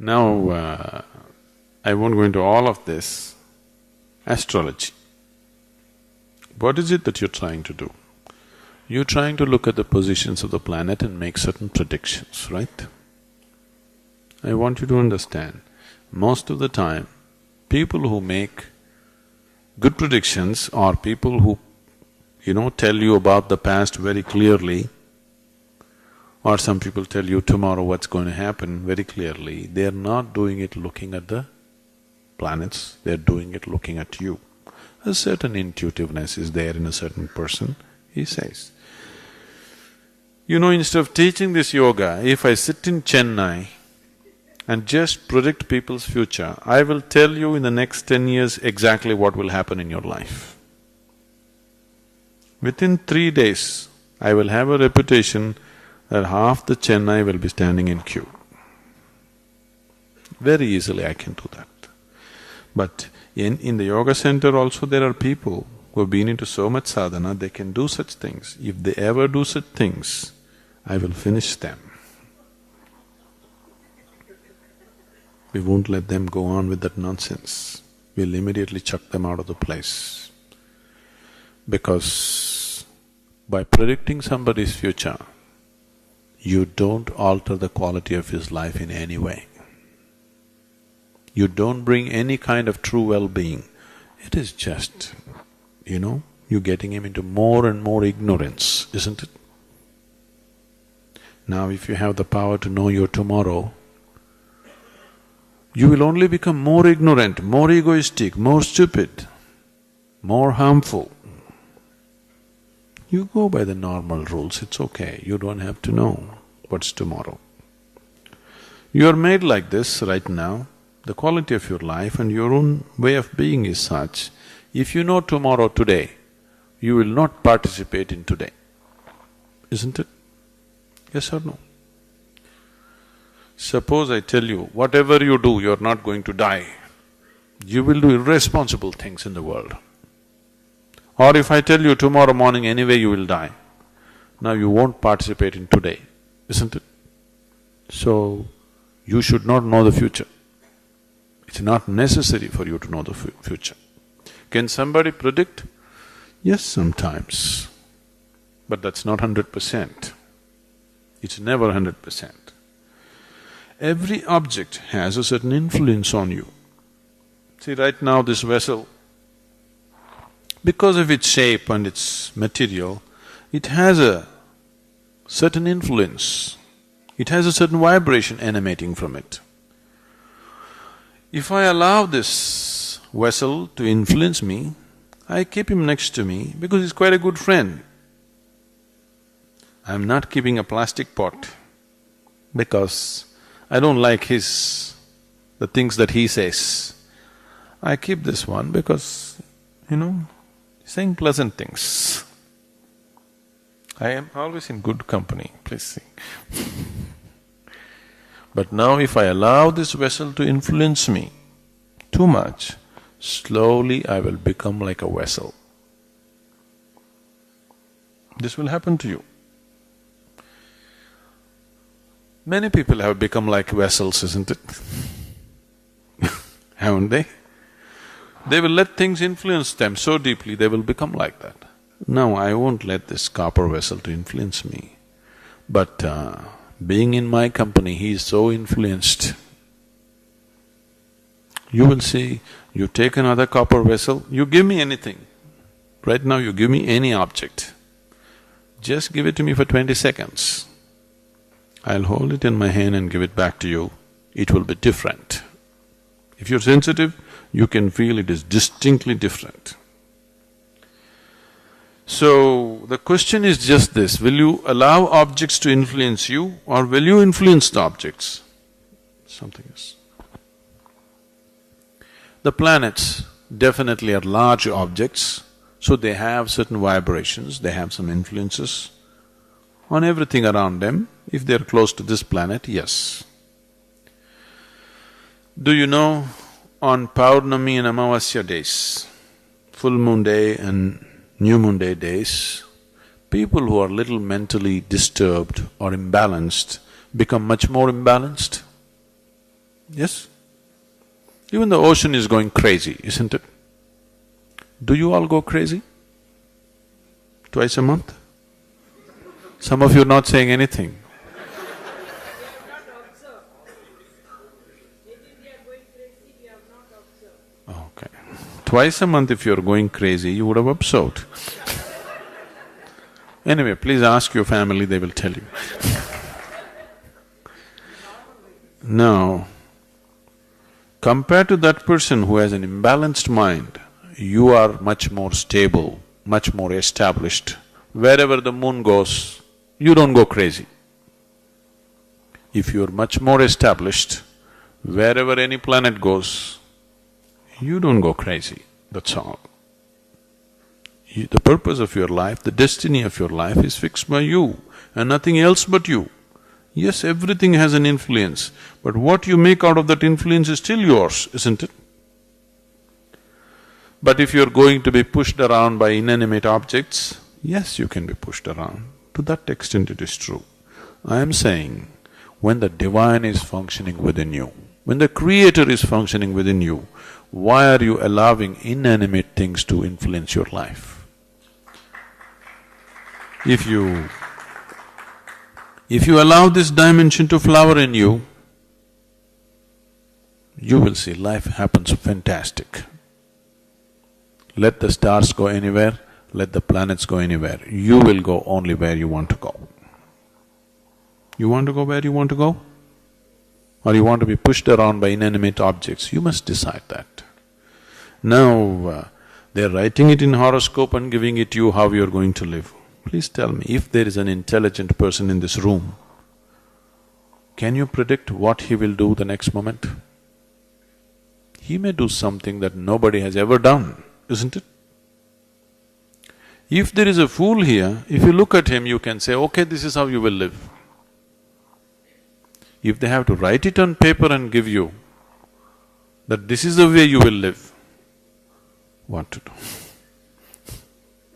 Now, I won't go into all of this. Astrology. What is it that you're trying to do? You're trying to look at the positions of the planet and make certain predictions, right? I want you to understand, most of the time, people who make good predictions are people who, tell you about the past very clearly, or some people tell you tomorrow what's going to happen very clearly. They're not doing it looking at the planets, they're doing it looking at you. A certain intuitiveness is there in a certain person, he says. Instead of teaching this yoga, if I sit in Chennai and just predict people's future, I will tell you in the next 10 years exactly what will happen in your life. Within 3 days, I will have a reputation that half the Chennai will be standing in queue. Very easily I can do that. But in the yoga center also there are people who have been into so much sadhana, they can do such things. If they ever do such things, I will finish them. We won't let them go on with that nonsense. We'll immediately chuck them out of the place. Because by predicting somebody's future, you don't alter the quality of his life in any way. You don't bring any kind of true well-being. It is just, you're getting him into more and more ignorance, isn't it? Now if you have the power to know your tomorrow, you will only become more ignorant, more egoistic, more stupid, more harmful. You go by the normal rules, it's okay, you don't have to know what's tomorrow. You are made like this right now, the quality of your life and your own way of being is such, if you know tomorrow today, you will not participate in today, isn't it? Yes or no? Suppose I tell you, whatever you do, you're not going to die. You will do irresponsible things in the world. Or if I tell you tomorrow morning anyway you will die, now you won't participate in today, isn't it? So, you should not know the future. It's not necessary for you to know the future. Can somebody predict? Yes, sometimes. But that's not 100%. It's never 100%. Every object has a certain influence on you. See, right now this vessel, because of its shape and its material, it has a certain influence. It has a certain vibration emanating from it. If I allow this vessel to influence me, I keep him next to me because he's quite a good friend. I'm not keeping a plastic pot because I don't like the things that he says. I keep this one because, saying pleasant things. I am always in good company, please see. But now if I allow this vessel to influence me too much, slowly I will become like a vessel. This will happen to you. Many people have become like vessels, isn't it? Haven't they? They will let things influence them so deeply, they will become like that. No, I won't let this copper vessel to influence me. But being in my company, he is so influenced. You will see, you take another copper vessel, you give me anything. Right now you give me any object. Just give it to me for 20 seconds. I'll hold it in my hand and give it back to you. It will be different. If you're sensitive, you can feel it is distinctly different. So, the question is just this, will you allow objects to influence you or will you influence the objects? Something else. The planets definitely are large objects, so they have certain vibrations, they have some influences on everything around them. If they're close to this planet, yes. Do you know, on Paurnami and Amavasya days, full moon day and new moon day days, people who are little mentally disturbed or imbalanced become much more imbalanced. Yes? Even the ocean is going crazy, isn't it? Do you all go crazy? Twice a month? Some of you are not saying anything. Okay. Twice a month if you're going crazy, you would have observed. Anyway, please ask your family, they will tell you. Now, compared to that person who has an imbalanced mind, you are much more stable, much more established. Wherever the moon goes, you don't go crazy. If you're much more established, wherever any planet goes, you don't go crazy, that's all. The purpose of your life, the destiny of your life is fixed by you and nothing else but you. Yes, everything has an influence, but what you make out of that influence is still yours, isn't it? But if you're going to be pushed around by inanimate objects, yes, you can be pushed around. To that extent it is true. I am saying, when the divine is functioning within you, when the creator is functioning within you, why are you allowing inanimate things to influence your life? If you allow this dimension to flower in you, you will see life happens fantastic. Let the stars go anywhere, let the planets go anywhere, you will go only where you want to go. You want to go where you want to go? Or you want to be pushed around by inanimate objects? You must decide that. Now, they're writing it in horoscope and giving it to you how you're going to live. Please tell me, if there is an intelligent person in this room, can you predict what he will do the next moment? He may do something that nobody has ever done, isn't it? If there is a fool here, if you look at him, you can say, okay, this is how you will live. If they have to write it on paper and give you that this is the way you will live, what to do?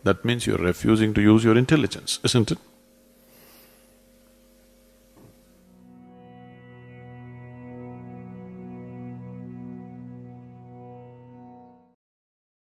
That means you're refusing to use your intelligence, isn't it?